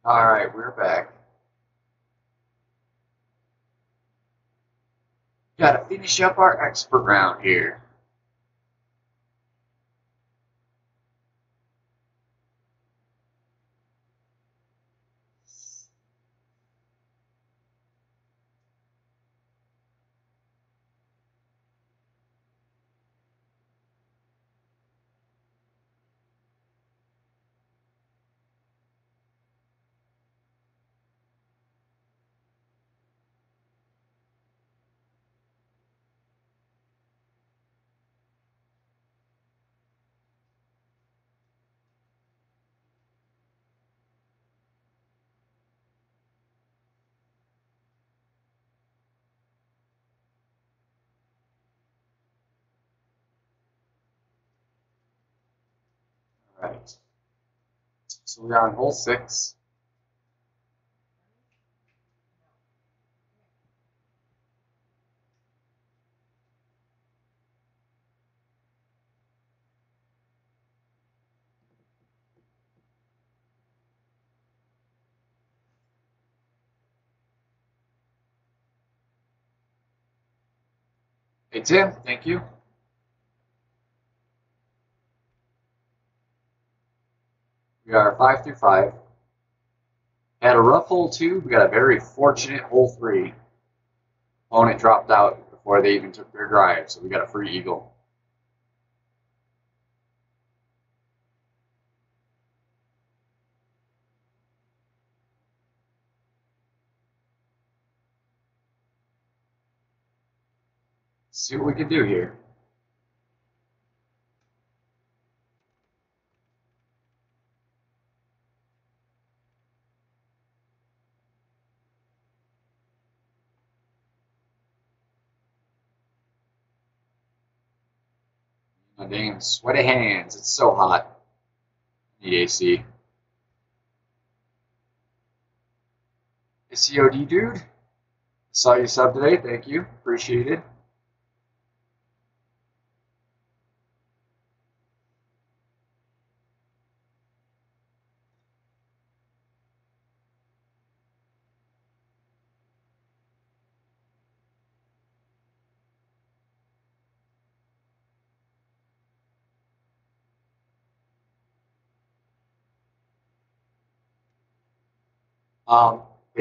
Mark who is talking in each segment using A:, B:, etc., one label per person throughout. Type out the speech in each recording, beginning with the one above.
A: All right, we're back. Got to finish up our expert round here. All right. So we're on hole six. Hey, Tim, thank you. We are 5 through 5. Had a rough hole two. We got a very fortunate hole three. Opponent dropped out before they even took their drive, so we got a free eagle. Let's see what we can do here. My dang sweaty hands. It's so hot. The AC. COD dude. Saw you sub today. Thank you. Appreciate it.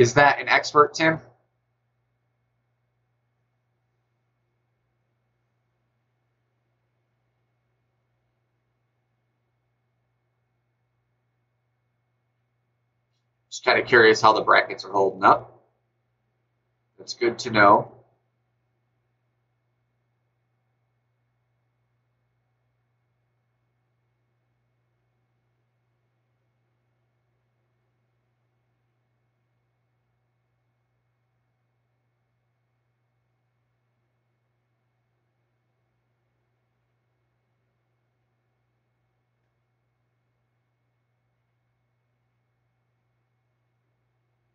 A: Is that an expert, Tim? Just kind of curious how the brackets are holding up. That's good to know.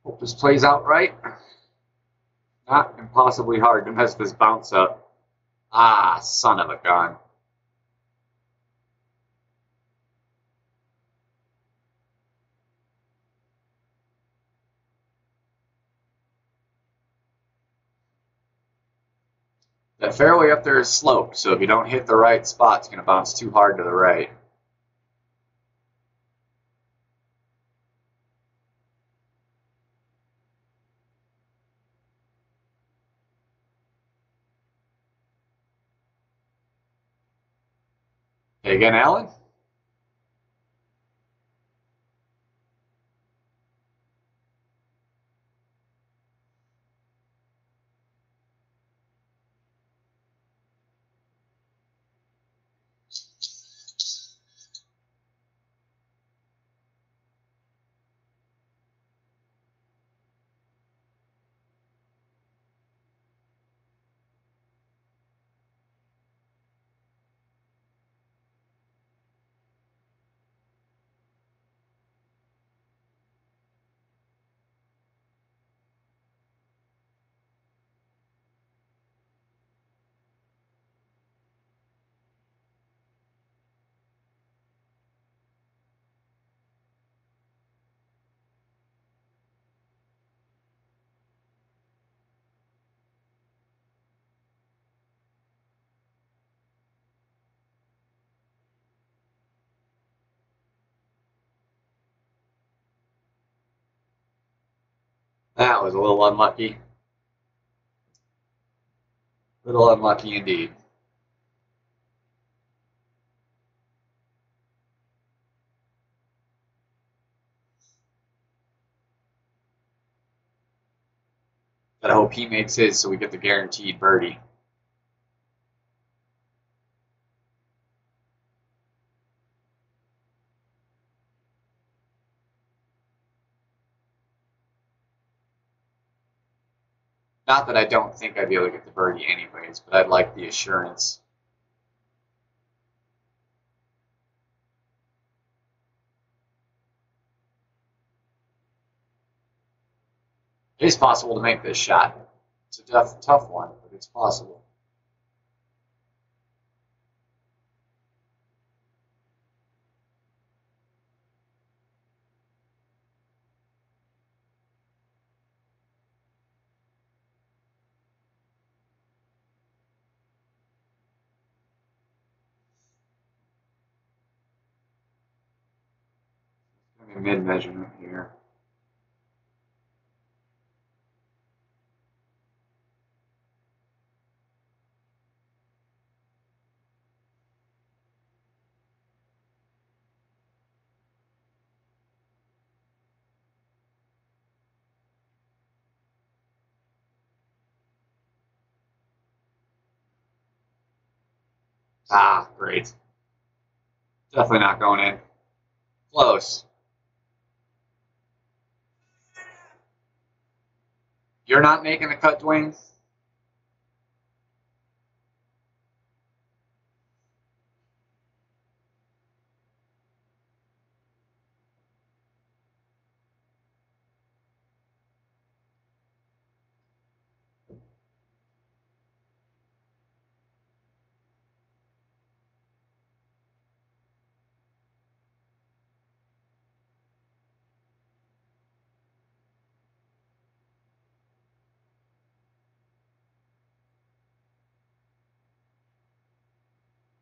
A: Hope this plays out right. Not impossibly hard to mess this bounce up. Ah, son of a gun. That fairway up there is sloped, so if you don't hit the right spot, it's going to bounce too hard to the right. Okay, again, Alan? That was a little unlucky. Little unlucky indeed. Gotta hope he makes his so we get the guaranteed birdie. Not that I don't think I'd be able to get the birdie anyways, but I'd like the assurance. It is possible to make this shot. It's a tough one, but it's possible. Mid-measurement here. Ah, great. Definitely not going in. Close. You're not making the cut, Dwayne?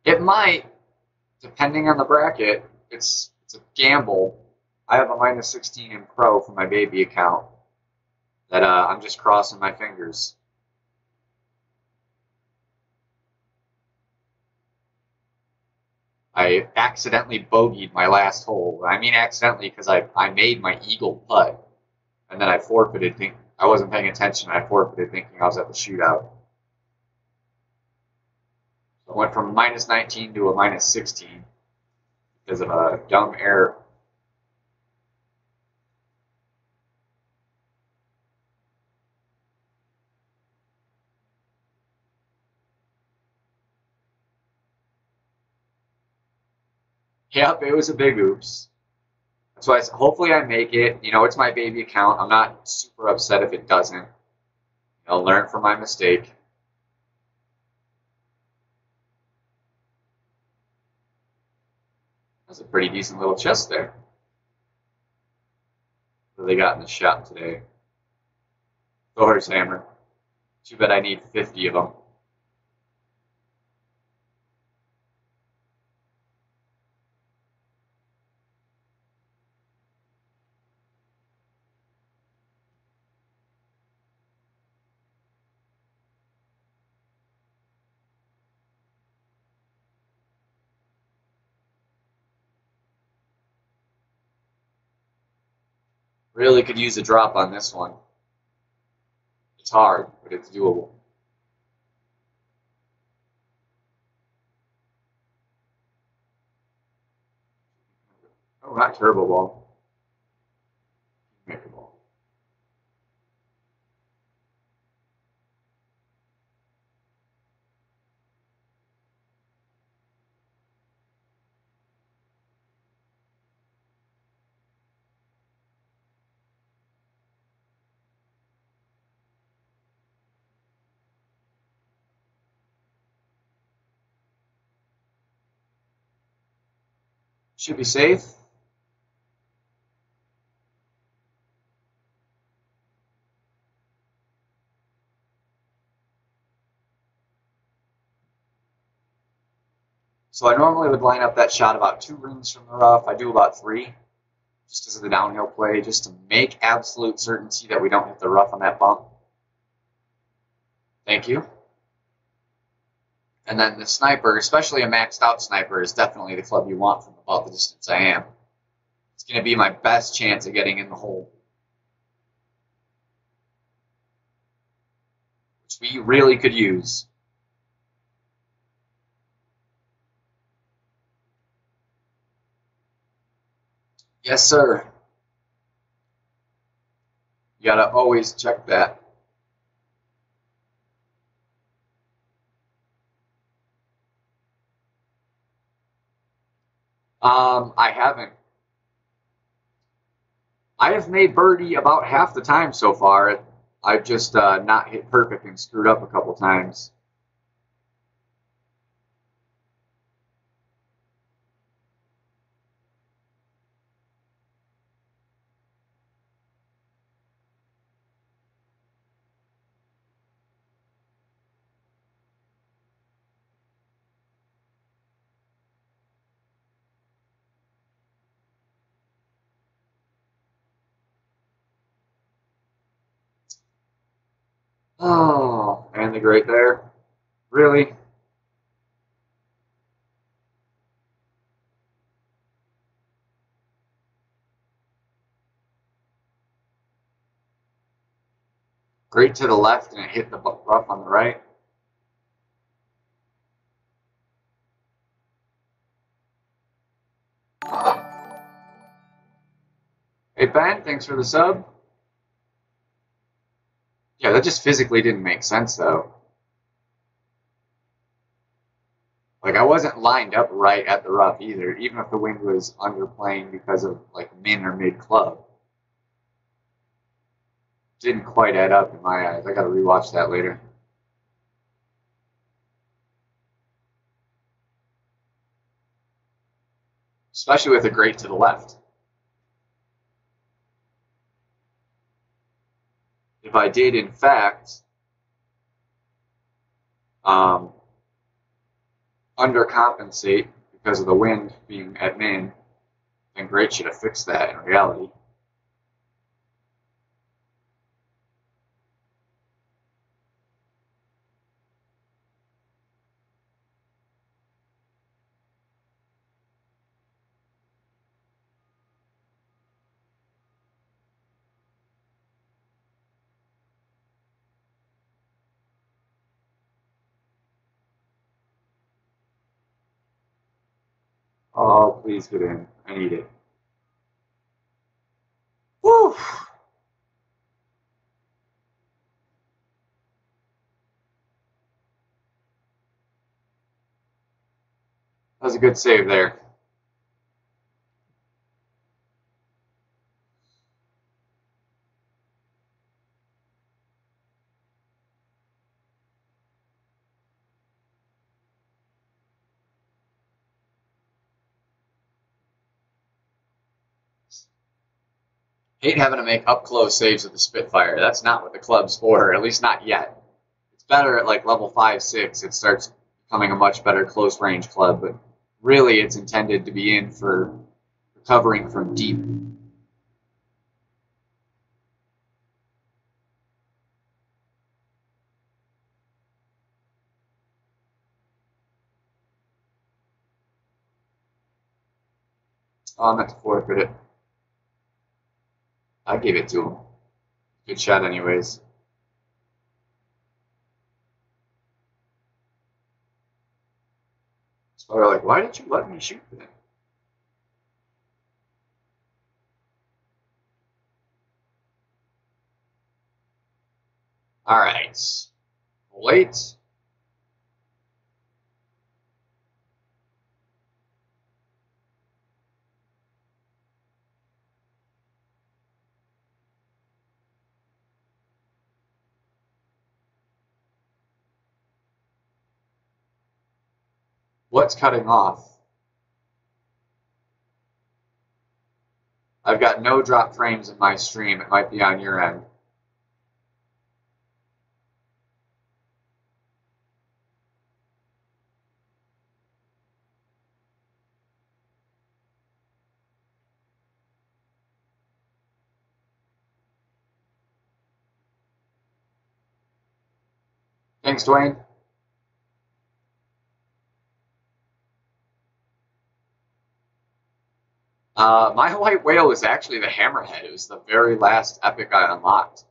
A: It might, depending on the bracket. It's a gamble. I have a minus 16 in pro for my baby account that I'm just crossing my fingers. I accidentally bogeyed my last hole. I mean accidentally because I made my eagle putt, and then I forfeited. I wasn't paying attention. I forfeited thinking I was at the shootout. So I went from minus 19 to a minus 16 because of a dumb error. Yep, it was a big oops. That's why hopefully I make it. You know, it's my baby account. I'm not super upset if it doesn't. I'll learn from my mistake. That's a pretty decent little chest there. What they got in the shop today? Thor's hammer. Too bad I need 50 of them. Really could use a drop on this one. It's hard, but it's doable. Oh, not turbo ball. Maker ball. Should be safe. So I normally would line up that shot about 2 rings from the rough. I do about 3. just as a downhill play, just to make absolute certainty that we don't hit the rough on that bump. Thank you. And then the sniper, especially a maxed out sniper, is definitely the club you want from about the distance I am. It's going to be my best chance of getting in the hole, which we really could use. Yes, sir. You got to always check that. I haven't. I have made birdie about half the time so far. I've just not hit perfect and screwed up a couple times. Oh, and the great there. Really? Great to the left, and it hit the rough on the right. Hey, Ben, thanks for the sub. Yeah, that just physically didn't make sense, though. Like, I wasn't lined up right at the rough either, even if the wind was underplaying because of, like, min or mid club. Didn't quite add up in my eyes. I gotta rewatch that later. Especially with a great to the left. If I did, in fact, undercompensate because of the wind being at min, then great should have fixed that in reality. Oh, please get in. I need it. Woo! That was a good save there. Hate having to make up close saves with the Spitfire. That's not what the club's for, at least not yet. It's better at like level 5, 6. It starts becoming a much better close range club, but really it's intended to be in for recovering from deep. Oh, I meant to forfeit it. I gave it to him. Good shot anyways. So they're like, why did you let me shoot that? All right. Wait. What's cutting off? I've got no drop frames in my stream. It might be on your end. Thanks, Dwayne. My white whale was actually the hammerhead. It was the very last epic I unlocked.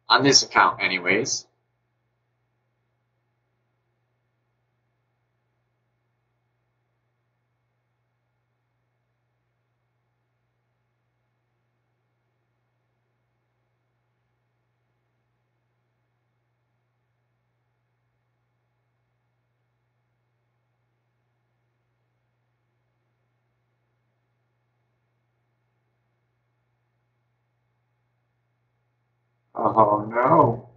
A: On this account, anyways. Oh no.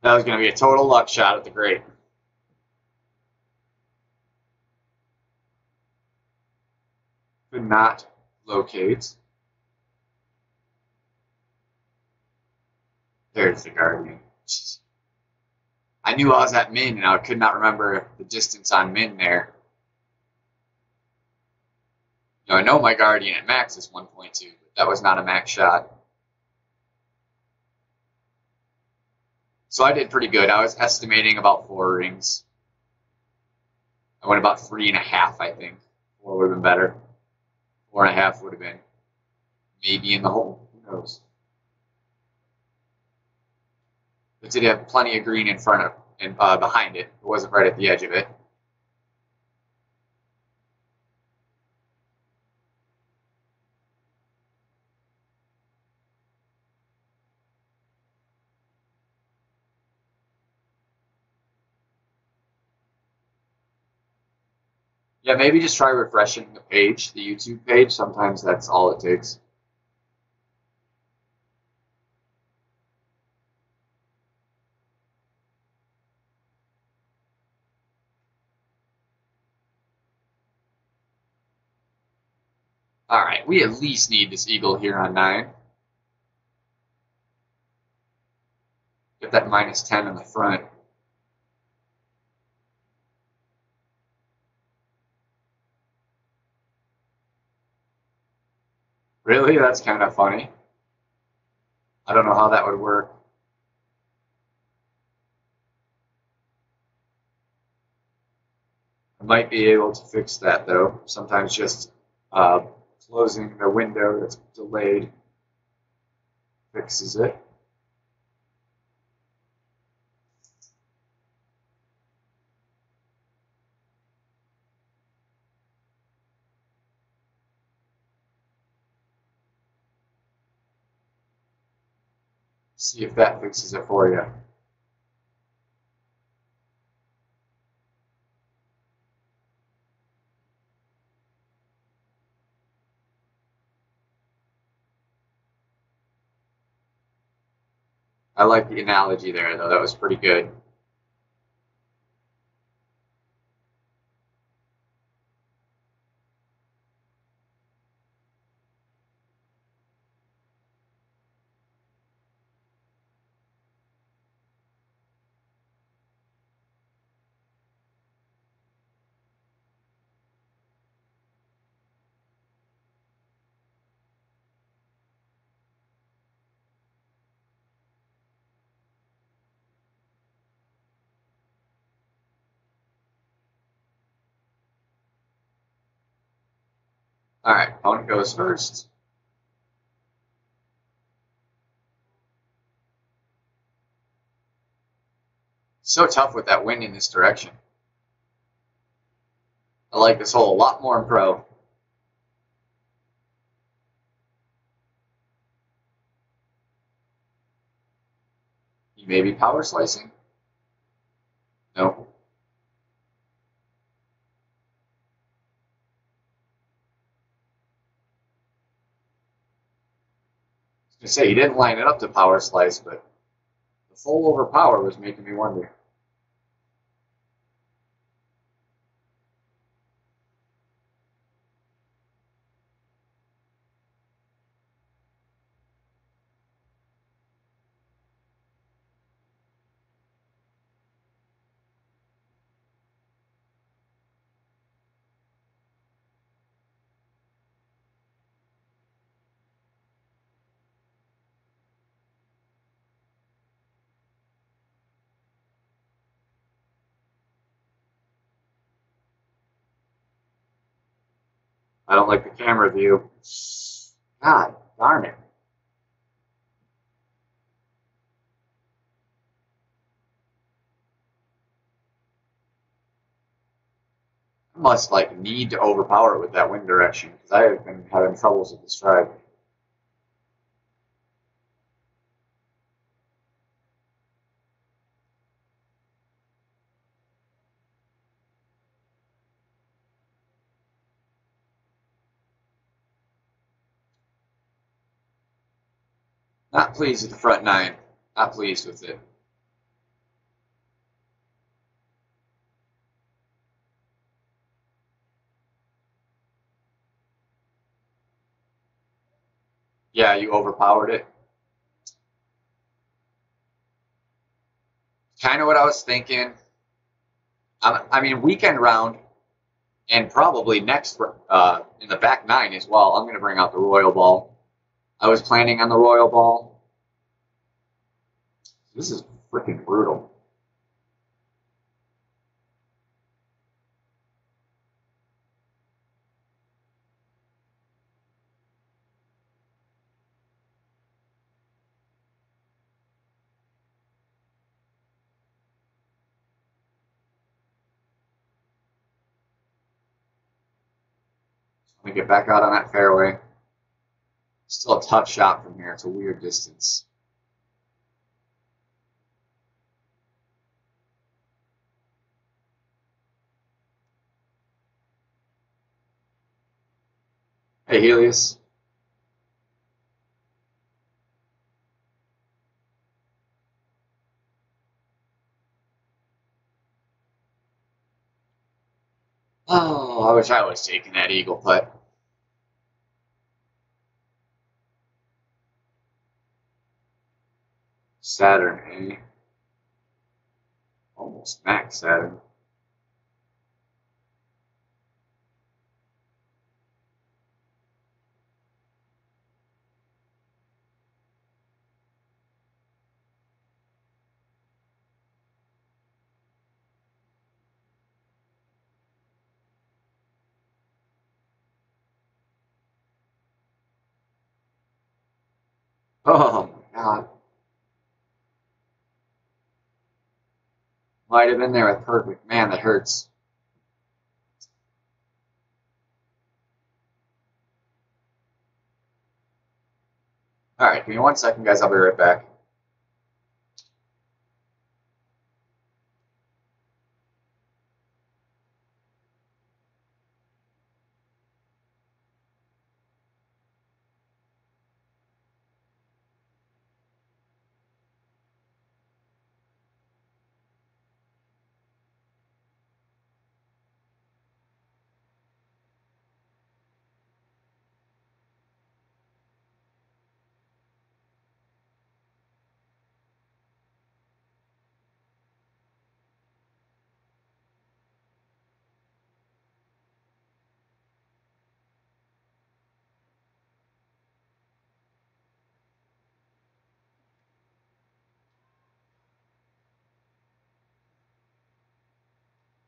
A: That was going to be a total luck shot at the grate. Could not locate. There's the Guardian. I knew I was at min, and I could not remember the distance on min there. I know my Guardian at max is 1.2, but that was not a max shot. So I did pretty good. I was estimating about 4 rings. I went about 3.5, I think. 4 would have been better. 4.5 would have been maybe in the hole. Who knows? But did have plenty of green in front of and behind it. It wasn't right at the edge of it. Yeah, maybe just try refreshing the page, the YouTube page. Sometimes that's all it takes. All right, we at least need this eagle here on 9. Get that -10 on the front. Really? That's kind of funny. I don't know how that would work. I might be able to fix that, though. Sometimes just closing the window that's delayed fixes it. See if that fixes it for you. I like the analogy there, though. That was pretty good. All right, opponent goes first. So tough with that wind in this direction. I like this hole a lot more in pro. You may be power slicing. No. I was going to say, he didn't line it up to power slice, but the full over power was making me wonder. I don't like the camera view. God darn it. I must like need to overpower it with that wind direction because I have been having troubles with this drive. Not pleased with the front nine. Not pleased with it. Yeah, you overpowered it. Kind of what I was thinking. I mean, weekend round, and probably next in the back nine as well. I'm going to bring out the Royal Ball. I was planning on the Royal Ball. This is freaking brutal. Let me get back out on that fairway. Still a tough shot from here. It's a weird distance. Hey, Helios. Oh, I wish I was taking that eagle putt. Saturn, eh? Almost max Saturn. Oh my god. Might have been there with perfect. Man, that hurts. Alright, give me 1 second, guys. I'll be right back.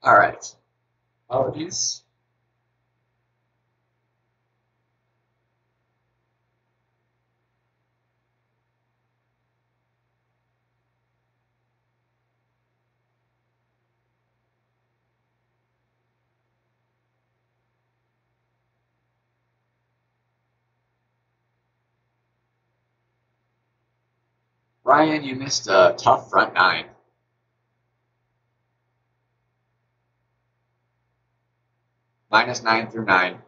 A: Alright. Apologies. Ryan, you missed a tough front nine. -9 through 9.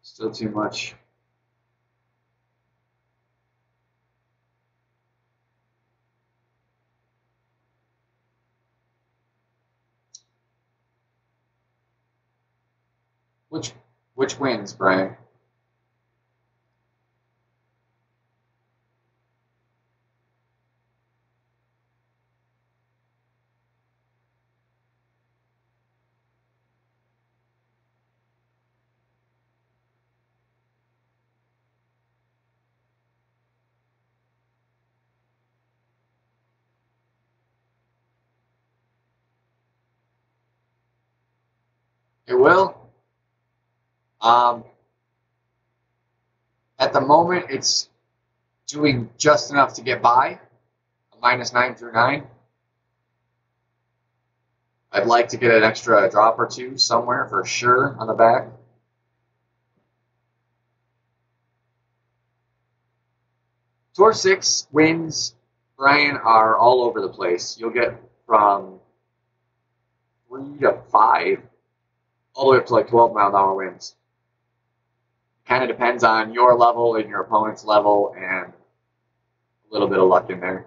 A: Still too much. Which wins, Brian? It will. Um, at the moment, it's doing just enough to get by, a -9 through 9. I'd like to get an extra drop or two somewhere for sure on the back. Tour 6 winds, Brian, are all over the place. You'll get from 3 to 5 all the way up to like 12-mile-an-hour winds. Kind of depends on your level and your opponent's level and a little bit of luck in there.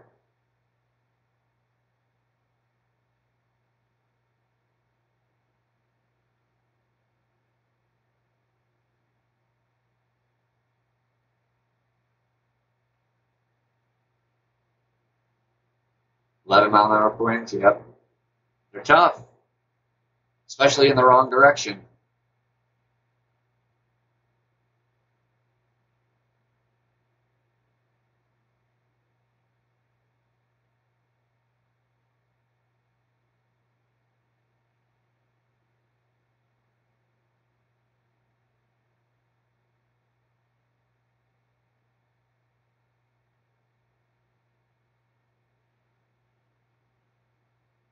A: $11-mile-an-hour winds, yep. They're tough, especially in the wrong direction.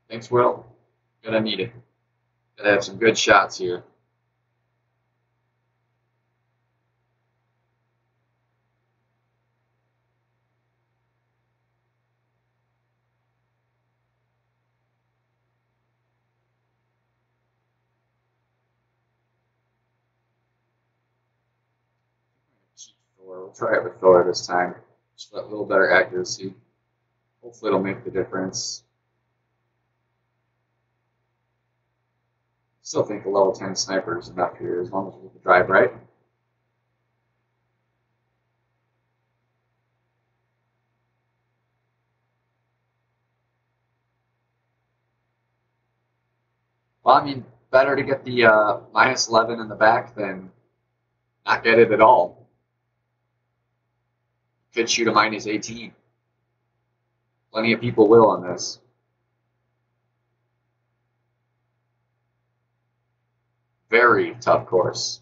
A: Thanks, Will. Gonna need it. Gotta have some good shots here. We'll try it with Thor this time. Just a little better accuracy. Hopefully it'll make the difference. Still think the level 10 sniper is enough here as long as we get the drive right. Well, I mean, better to get the -11 in the back than not get it at all. Could shoot a -18. Plenty of people will on this. Very tough course.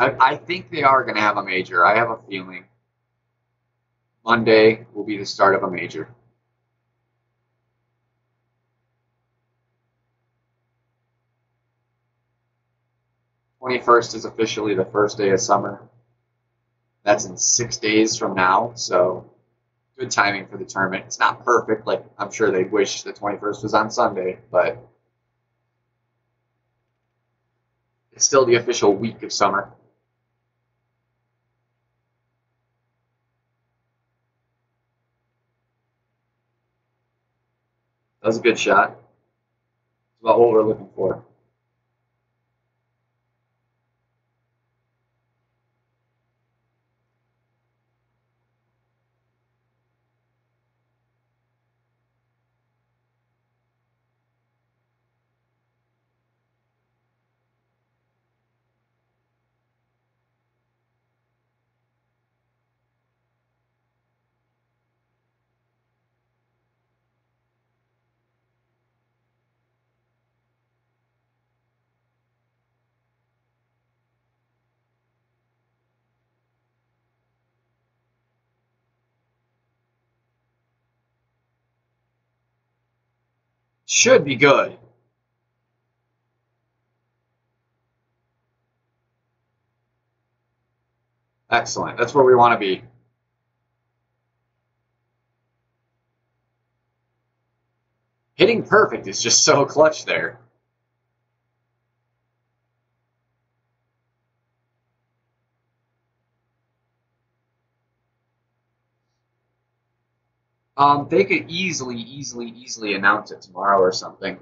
A: I think they are going to have a major. I have a feeling Monday will be the start of a major. '21st is officially the first day of summer. That's in 6 days from now, so good timing for the tournament. It's not perfect, like I'm sure they wish the 21st was on Sunday, but it's still the official week of summer. That was a good shot. It's about what we're looking for. Should be good. Excellent. That's where we want to be. Hitting perfect is just so clutch there. They could easily announce it tomorrow or something.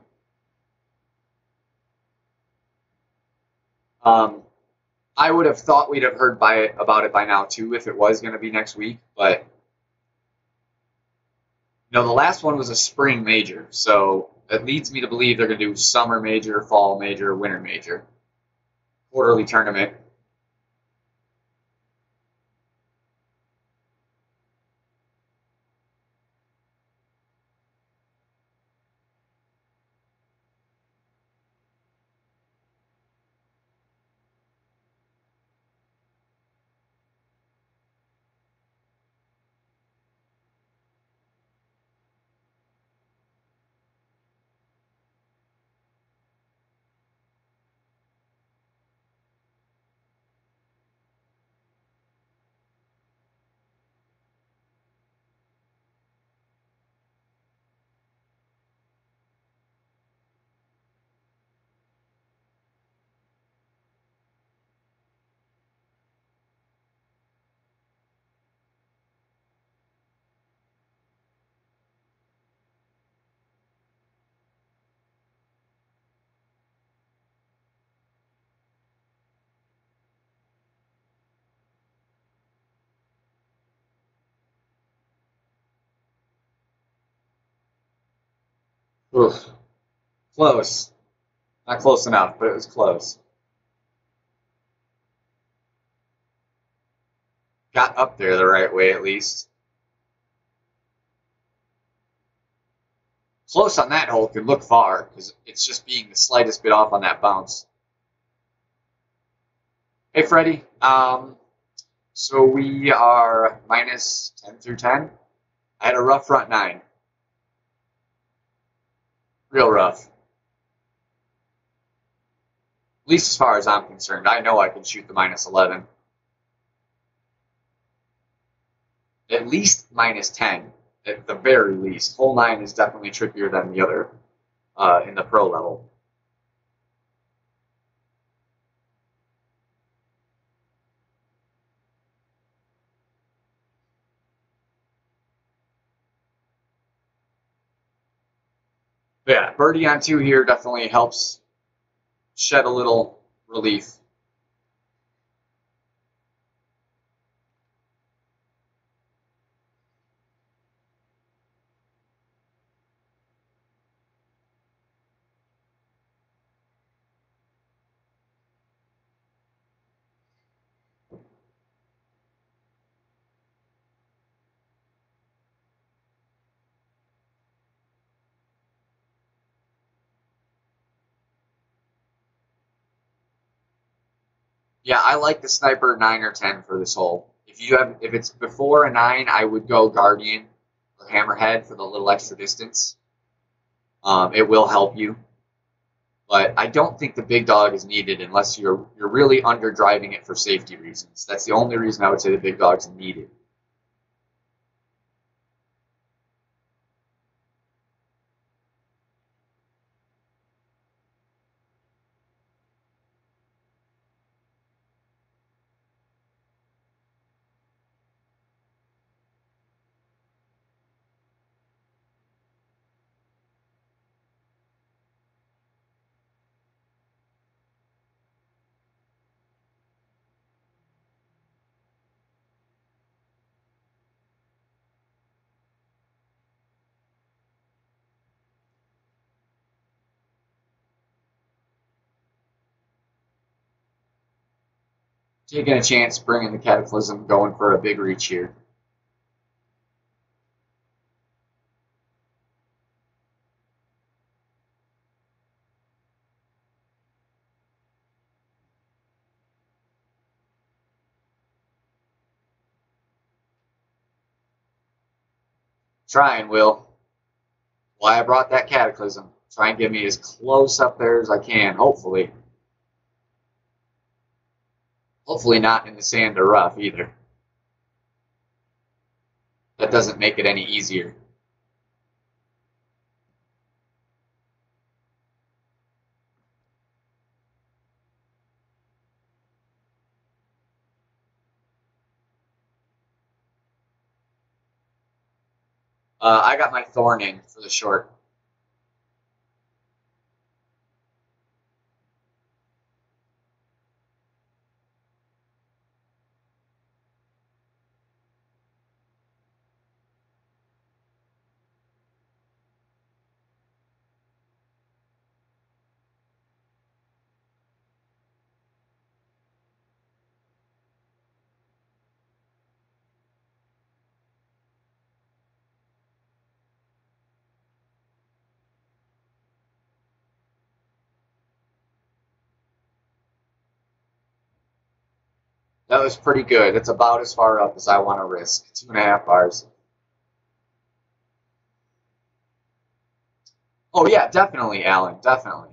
A: I would have thought we'd have heard about it by now too if it was going to be next week, but the last one was a spring major, so it leads me to believe they're going to do summer major, fall major, winter major, quarterly tournament. Oof. Close. Not close enough, but it was close. Got up there the right way at least. Close on that hole could look far because it's just being the slightest bit off on that bounce. Hey, Freddie. So we are minus 10 through 10. I had a rough front 9. Real rough. At least as far as I'm concerned. I know I can shoot the minus 11. At least minus 10. At the very least. Hole 9 is definitely trickier than the other in the pro level. But yeah, birdie on 2 here definitely helps shed a little relief. Yeah, I like the sniper 9 or 10 for this hole. If it's before a 9, I would go guardian or hammerhead for the little extra distance. It will help you, but I don't think the big dog is needed unless you're really underdriving it for safety reasons. That's the only reason I would say the big dog's needed. Taking a chance, bringing the Cataclysm, going for a big reach here. Trying, Will. Why I brought that Cataclysm. Try and get me as close up there as I can, hopefully. Hopefully not in the sand or rough either. That doesn't make it any easier. I got my thorn in for the short. That was pretty good. It's about as far up as I want to risk. 2.5 bars. Oh yeah, definitely, Alan. Definitely.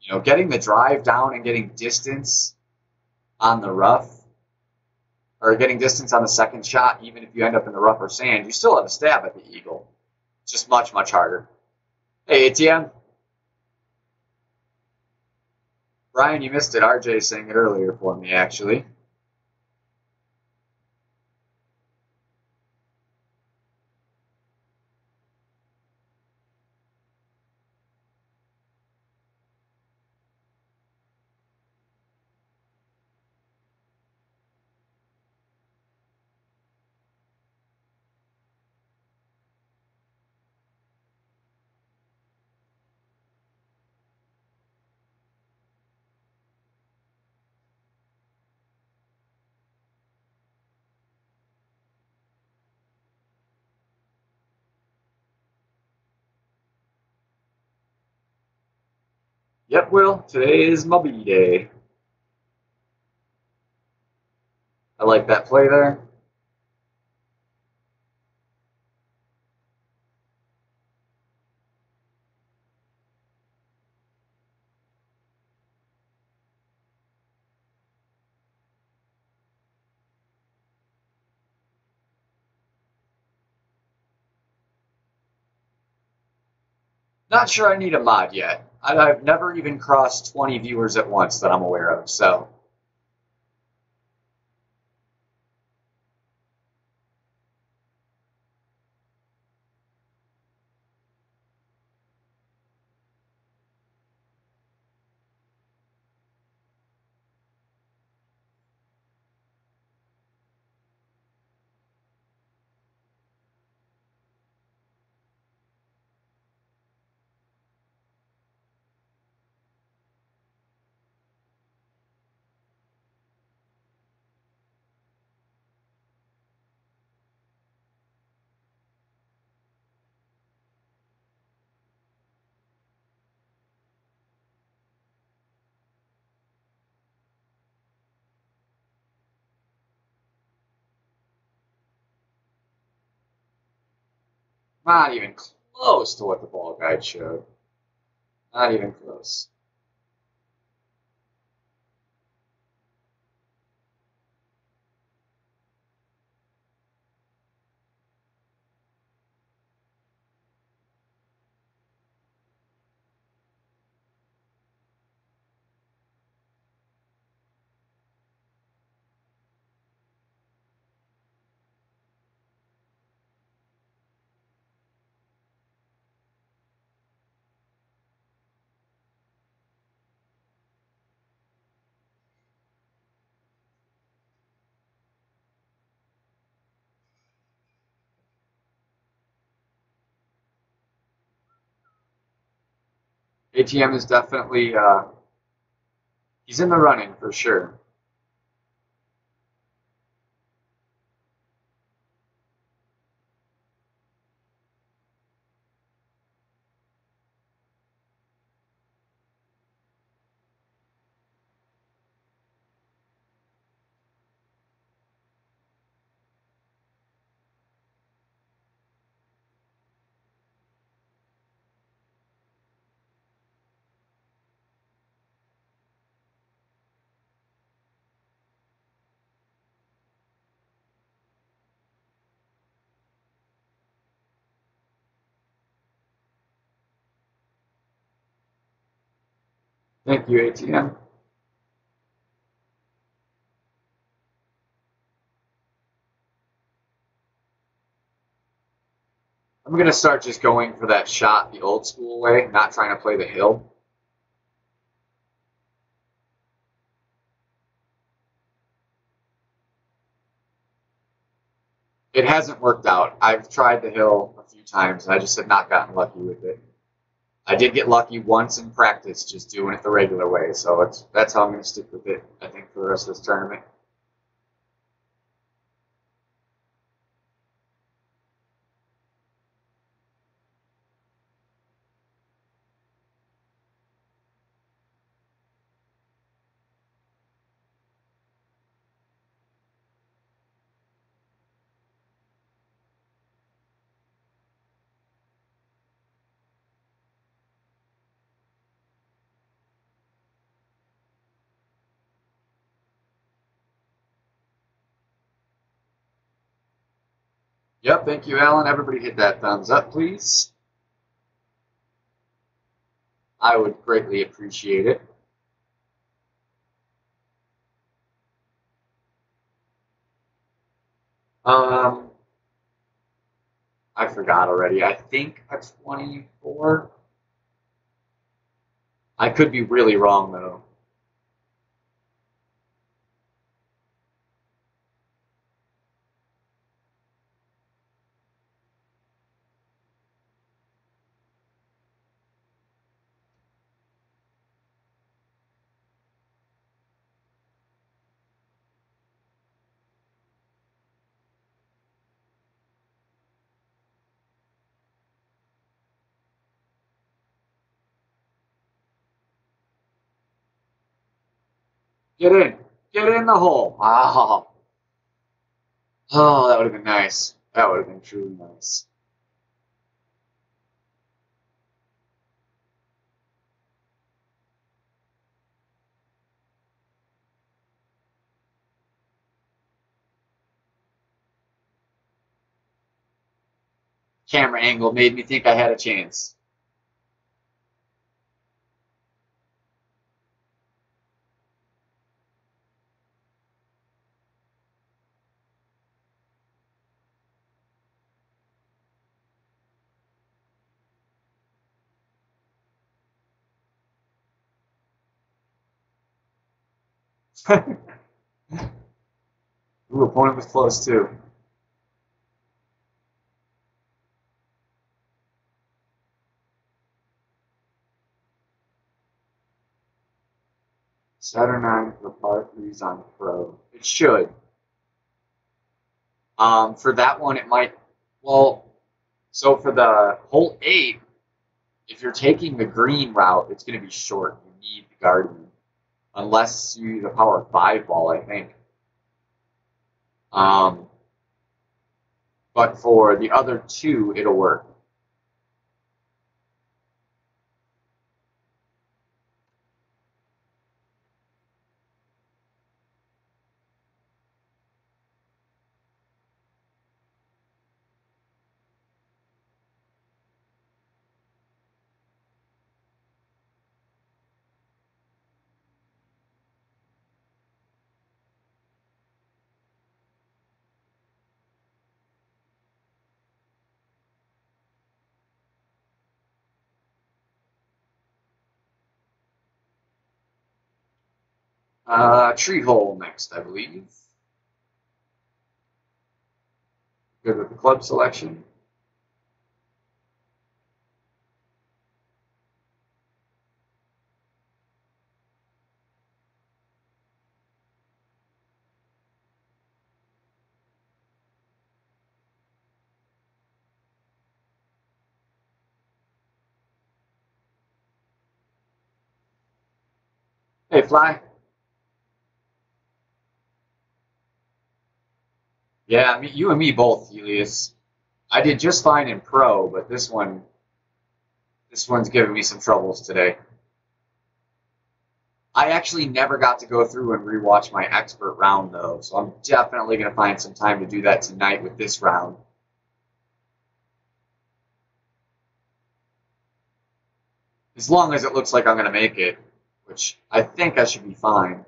A: You know, getting the drive down and getting distance on the rough, or getting distance on the second shot, even if you end up in the rough or sand, you still have a stab at the eagle. It's just much, much harder. Hey, ATM. Brian, you missed it. RJ saying it earlier for me, actually. Yep, Will. Today is my B-Day. I like that play there. Not sure I need a mod yet. I've never even crossed 20 viewers at once that I'm aware of, so. Not even close to what the ball guide showed. Not even close. ATM is definitely, he's in the running for sure. Thank you, ATM. I'm going to start just going for that shot the old school way, not trying to play the hill. It hasn't worked out. I've tried the hill a few times, and I just have not gotten lucky with it. I did get lucky once in practice just doing it the regular way, so that's how I'm going to stick with it, I think, for the rest of this tournament. Yep, thank you, Alan. Everybody hit that thumbs up, please. I would greatly appreciate it. I forgot already. I think a 24. I could be really wrong, though. Get in. Get in the hole. Oh, oh, that would have been nice. That would have been truly nice. Camera angle made me think I had a chance. Ooh, opponent was close too. Saturnine for par threes on pro. It should. For that one, it might. Well, so for the hole 8, if you're taking the green route, it's going to be short. You need the guardian, unless you use a power 5 ball, I think. But for the other 2, it'll work. Tree hole next, I believe. Good with the club selection. Hey, Fly. Yeah, you and me both, Helios. I did just fine in pro, but this one's giving me some troubles today. I actually never got to go through and rewatch my expert round though, so I'm definitely going to find some time to do that tonight with this round. As long as it looks like I'm going to make it which I think I should be fine.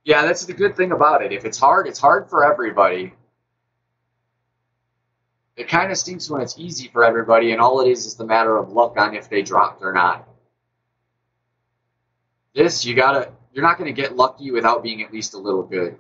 A: Yeah, that's the good thing about it. If it's hard for everybody. It kind of stinks when it's easy for everybody, and all it is the matter of luck on if they dropped or not. This, you're not gonna get lucky without being at least a little good.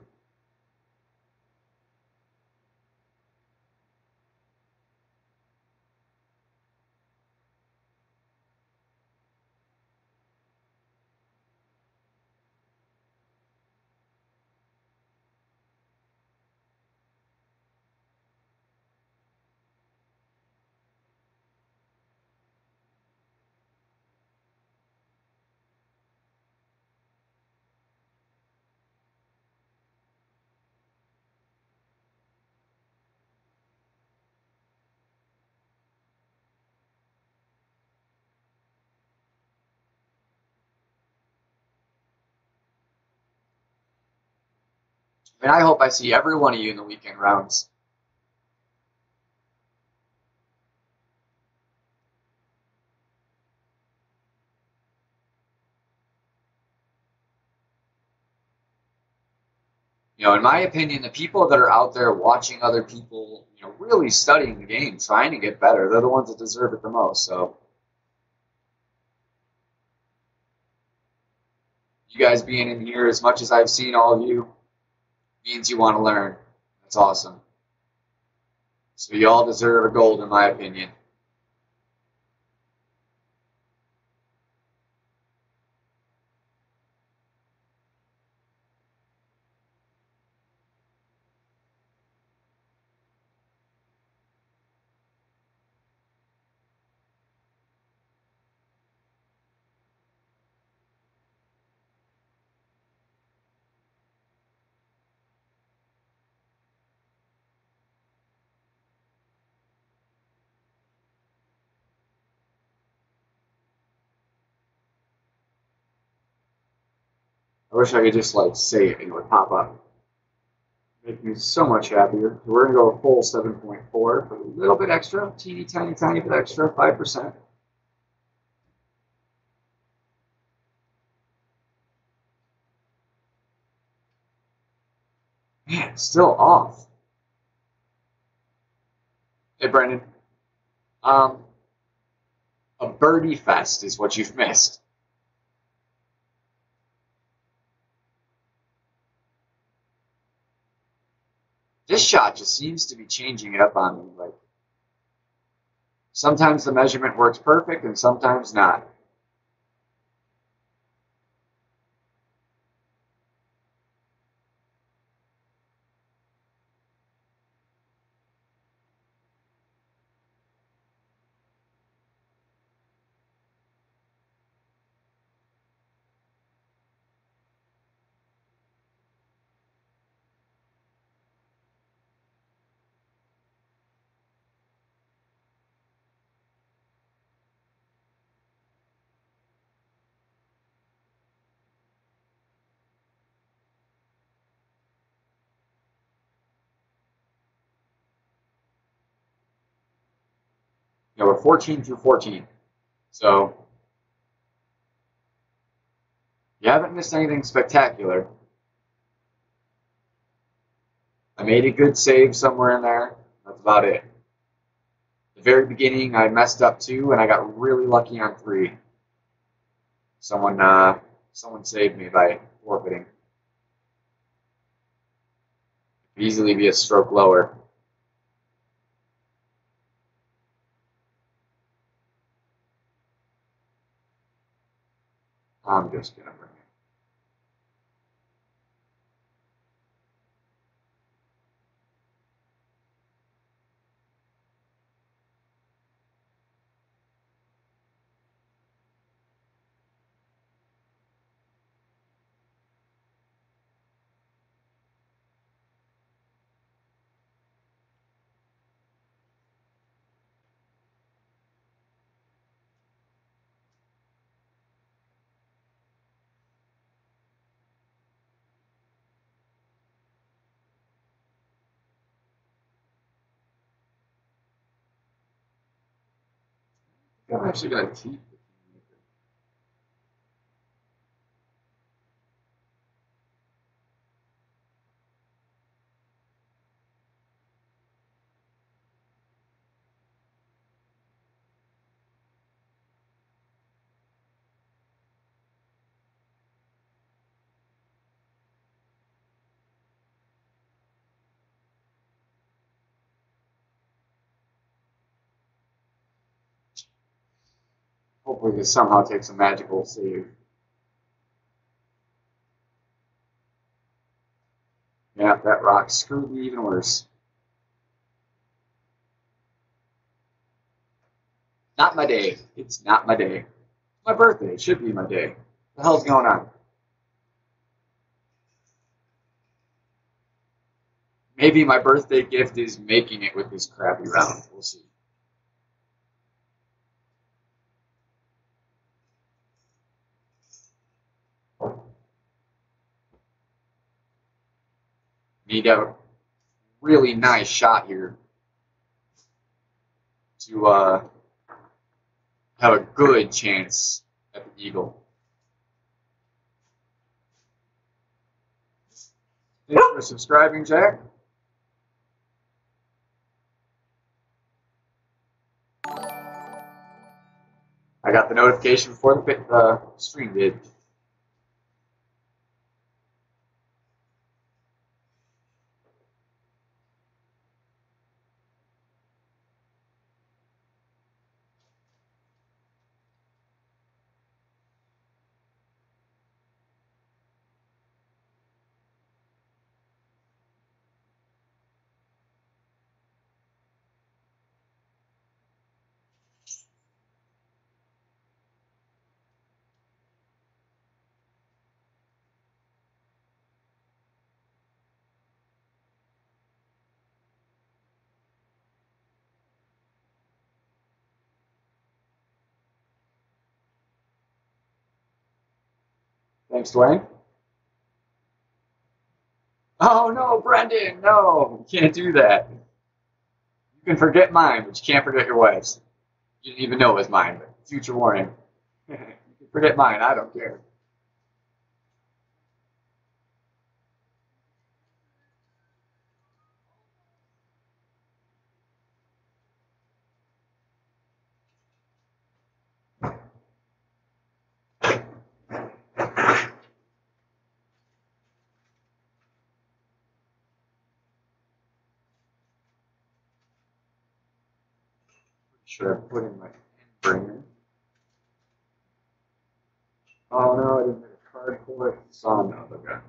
A: And I hope I see every one of you in the weekend rounds. In my opinion, the people that are out there watching other people, really studying the game, trying to get better, they're the ones that deserve it the most. So you guys being in here as much as I've seen all of you means you want to learn. That's awesome. So you all deserve a gold, in my opinion. I wish I could just say it and it would pop up. Make me so much happier. So we're gonna go a full 7.4 for a little bit extra, teeny tiny bit extra, 5%. Man, still off. Hey Brendan, um, a birdie fest is what you've missed. This shot just seems to be changing it up on me. Sometimes the measurement works perfect and sometimes not. We're 14 through 14. So you haven't missed anything spectacular. I made a good save somewhere in there. That's about it. The very beginning, I messed up 2, and I got really lucky on 3. Someone saved me by forfeiting. Could easily be a stroke lower. I'm just gonna bring it. I'm actually going to keep the Kingmaker. Hopefully this somehow takes a magical save. Yeah, that rock screwed me even worse. Not my day. It's not my day. It's my birthday. It should be my day. What the hell's going on? Maybe my birthday gift is making it with this crappy round. We'll see. Need to have a really nice shot here to have a good chance at the eagle. Thanks for subscribing, Jack. I got the notification before the stream did. Thanks, Dwayne. Oh no, Brendan, no, you can't do that. You can forget mine, but you can't forget your wife's. You didn't even know it was mine, but future warning. You can forget mine, I don't care. Should I put in my bringer? Oh no, I didn't get a card for it. Saw no, okay.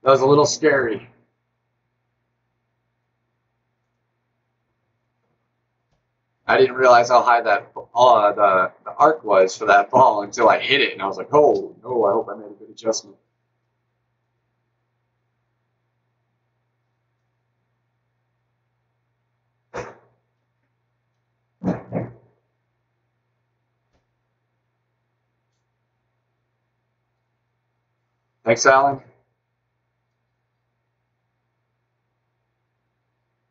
A: That was a little scary. I didn't realize how high that the arc was for that ball until I hit it, and I was like, "Oh no! I hope I made a good adjustment." Thanks, Alan.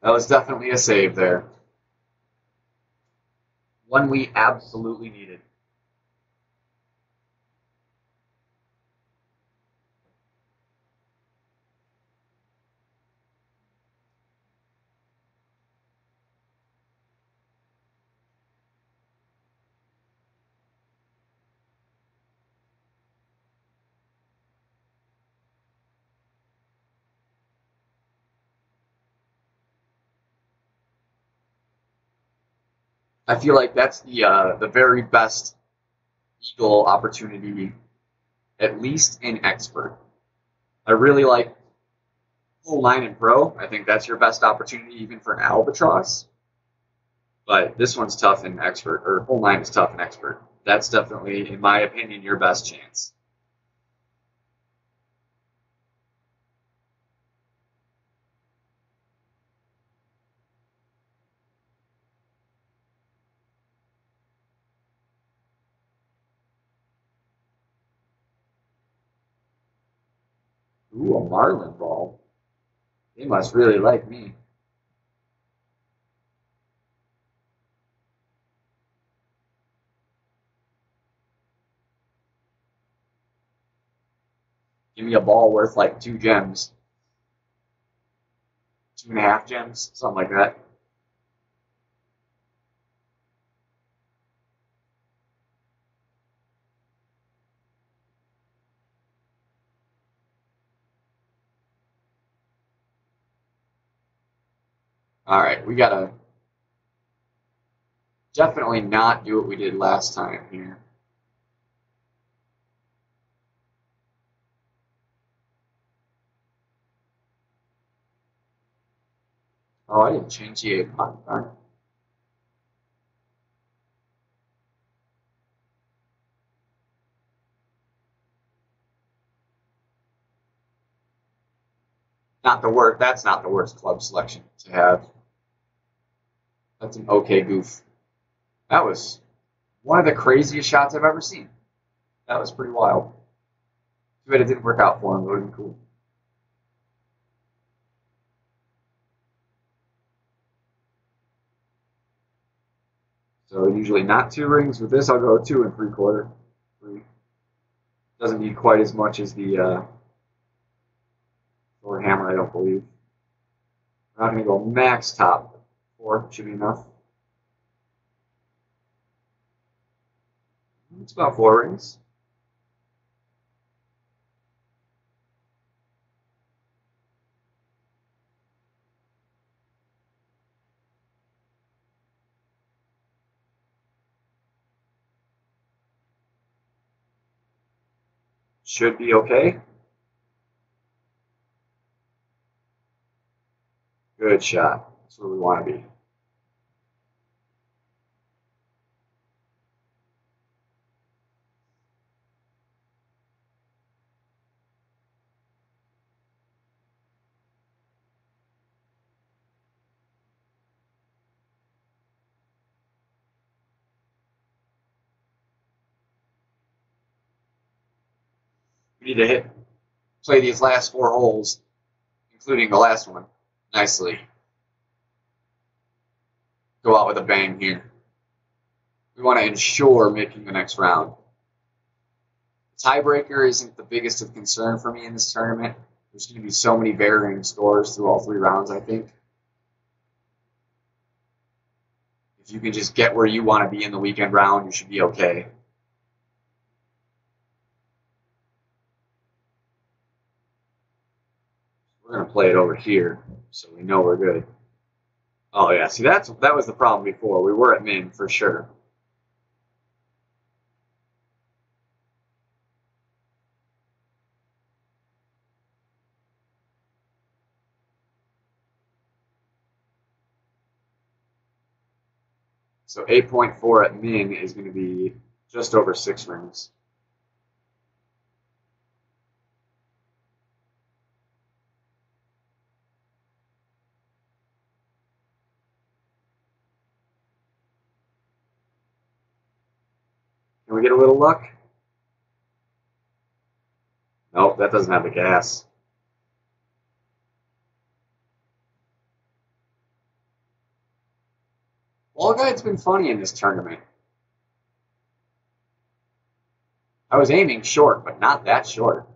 A: That was definitely a save there. One we absolutely needed. I feel like that's the very best eagle opportunity, at least in expert. I really like full line and pro. I think that's your best opportunity even for an albatross. But this one's tough in expert, or full line is tough in expert. That's definitely, in my opinion, your best chance. Ooh, a marlin ball. They must really like me. Give me a ball worth like 2 gems. 2.5 gems, something like that. All right, we gotta definitely not do what we did last time here. Oh, I didn't change the icon. Darn it. Not the worst. That's not the worst club selection to have. That's an okay goof. That was one of the craziest shots I've ever seen. That was pretty wild. Too bad it didn't work out for him. It would have been cool. So usually not 2 rings. With this, I'll go 2 3/4. 3. Doesn't need quite as much as the Thor hammer, I don't believe. We're not going to go max top. 4 should be enough. It's about 4 rings. Should be okay. Good shot. That's where we want to be. We need to play these last 4 holes, including the last one, nicely. Go out with a bang here. We want to ensure making the next round. Tiebreaker isn't the biggest of concern for me in this tournament. There's going to be so many varying scores through all 3 rounds, I think. If you can just get where you want to be in the weekend round, you should be okay. We're going to play it over here, so we know we're good. Oh, yeah. See, that was the problem before. We were at min for sure. So 8.4 at min is going to be just over 6 rings. Can we get a little luck? Nope, that doesn't have the gas. Wall Guide's been funny in this tournament. I was aiming short, but not that short.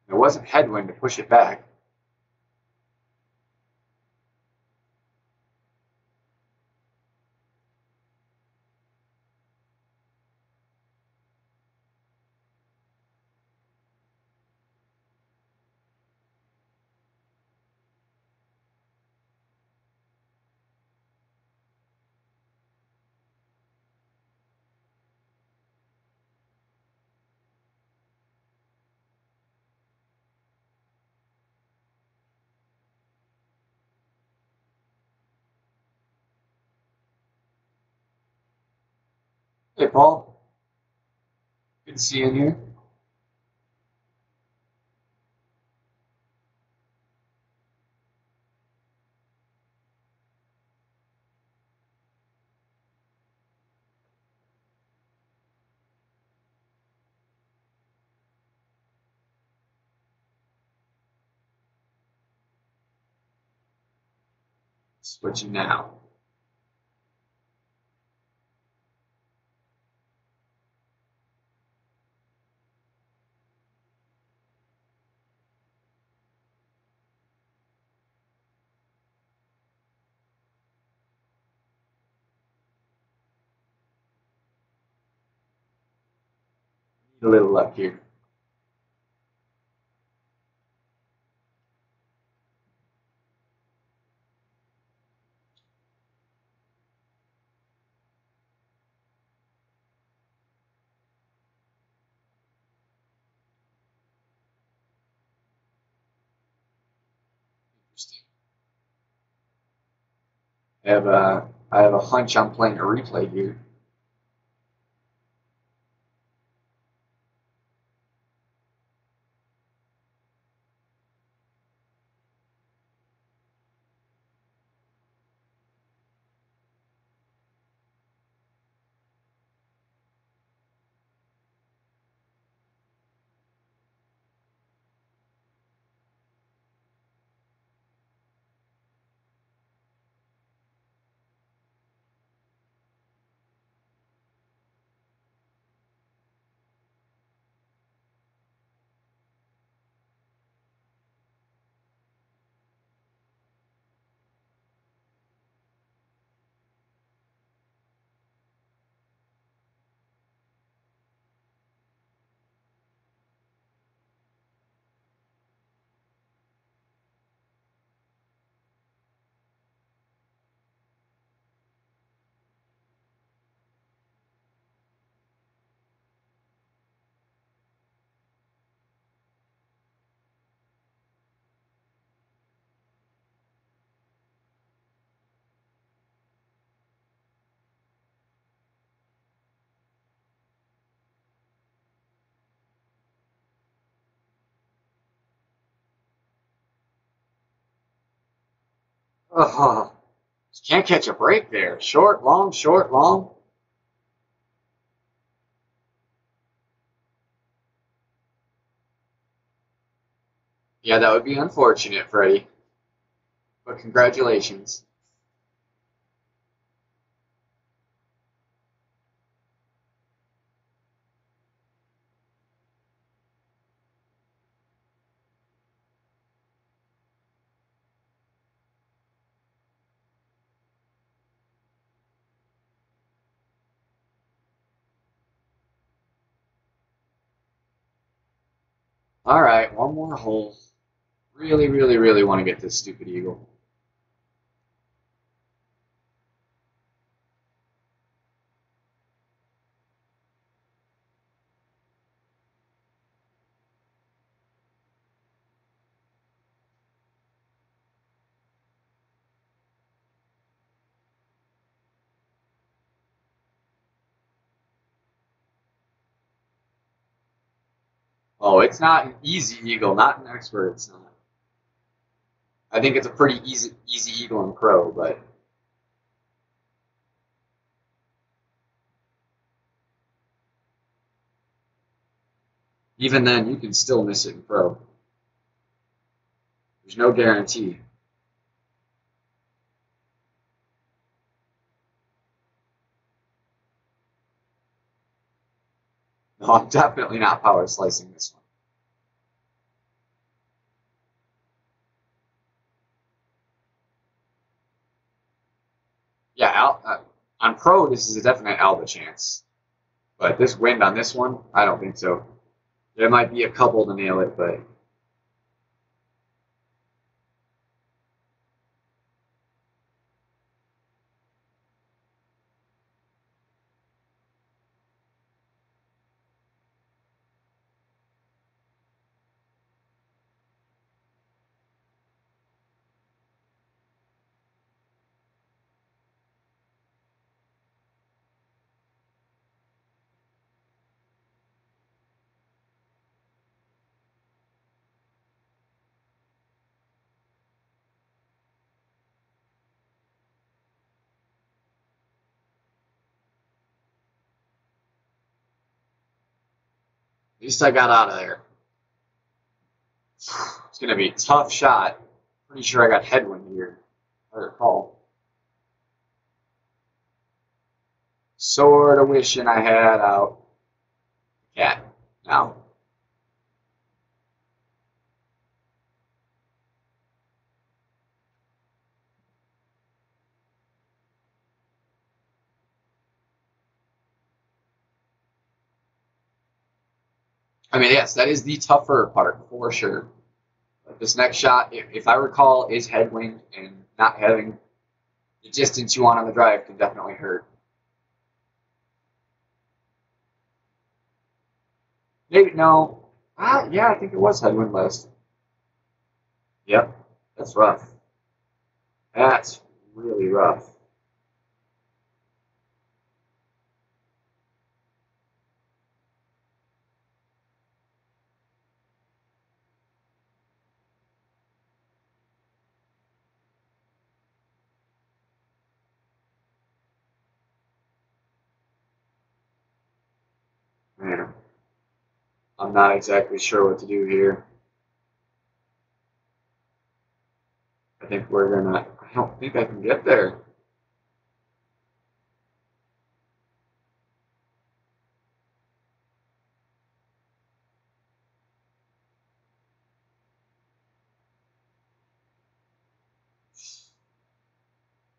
A: There wasn't headwind to push it back. Hey, Paul. Good to see you in here. Switching now. Need a little luck here. Interesting. I have a hunch I'm playing a replay here. Oh, can't catch a break there. Short, long, short, long. Yeah, that would be unfortunate, Freddie. But congratulations. All right, one more hole. Really, really, really want to get this stupid eagle. Oh, it's not an easy eagle, not an expert. It's not. I think it's a pretty easy eagle in pro, but even then, you can still miss it in pro. There's no guarantee. No, I'm definitely not power slicing this one. Yeah, on pro, this is a definite Alba chance. But this wind on this one, I don't think so. There might be a couple to nail it, but least I got out of there. It's going to be a tough shot. Pretty sure I got headwind here, if I recall. Sort of wishing I had out the cat now. I mean, yes, that is the tougher part for sure. But this next shot, if I recall, is headwind, and not having the distance you want on the drive can definitely hurt. Maybe, no. Yeah, I think it was headwind last. Yep, that's rough. That's really rough. Man, I'm not exactly sure what to do here. I think we're gonna. I don't think I can get there.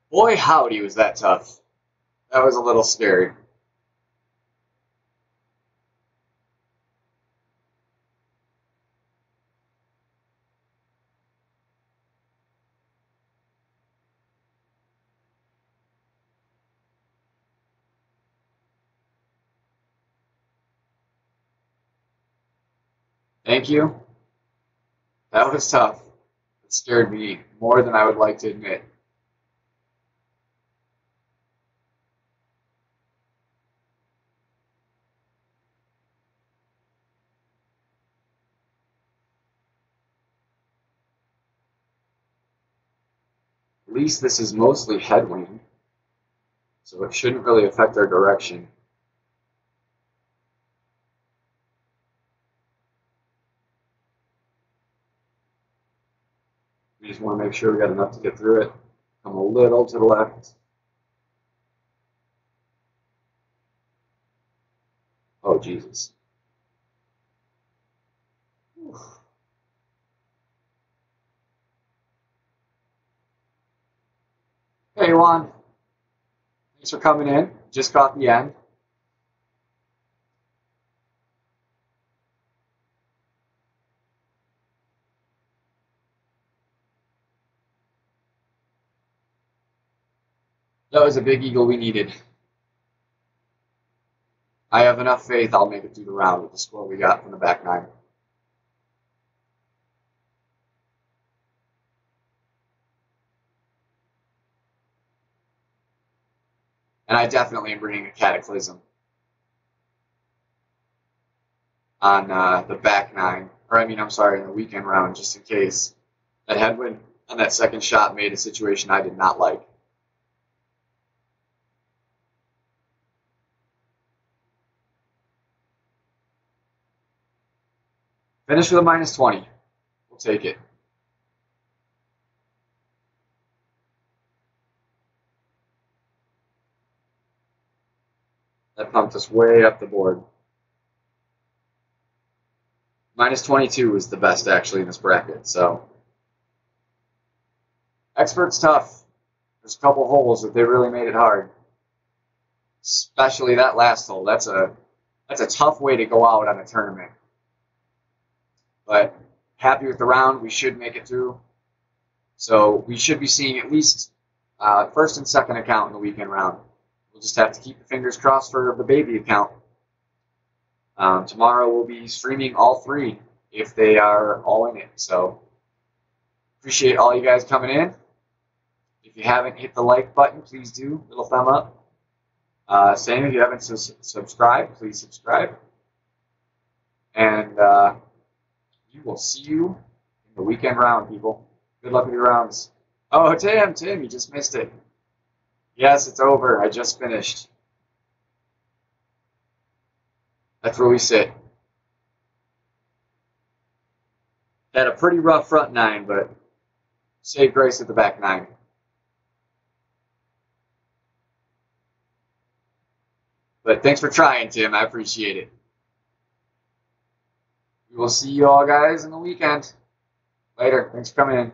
A: Boy, howdy, was that tough. That was a little scary. Thank you. That was tough. It scared me more than I would like to admit. At least this is mostly headwind, so it shouldn't really affect our direction. We just want to make sure we got enough to get through it. Come a little to the left. Oh, Jesus. Hey, Juan. Thanks for coming in. Just caught the end. That was a big eagle we needed. I have enough faith I'll make it through the round with the score we got from the back nine. And I definitely am bringing a cataclysm on the back nine. Or, I mean, I'm sorry, in the weekend round, just in case. That headwind on that second shot made a situation I did not like. Finish with a minus 20. We'll take it. That pumped us way up the board. Minus 22 was the best, actually, in this bracket, so. Expert's tough. There's a couple holes that they really made it hard. Especially that last hole. That's a tough way to go out on a tournament. But happy with the round. We should make it through. So we should be seeing at least first and second account in the weekend round. We'll just have to keep the fingers crossed for the baby account. Tomorrow we'll be streaming all three if they are all in it. So appreciate all you guys coming in. If you haven't hit the like button, please do. Little thumb up. Same if you haven't subscribed, please subscribe. And we will see you in the weekend round, people. Good luck with your rounds. Oh, Tim, you just missed it. Yes, it's over. I just finished. That's where we sit. Had a pretty rough front 9, but saved grace at the back 9. But thanks for trying, Tim. I appreciate it. We will see you all guys in the weekend. Later. Thanks for coming in.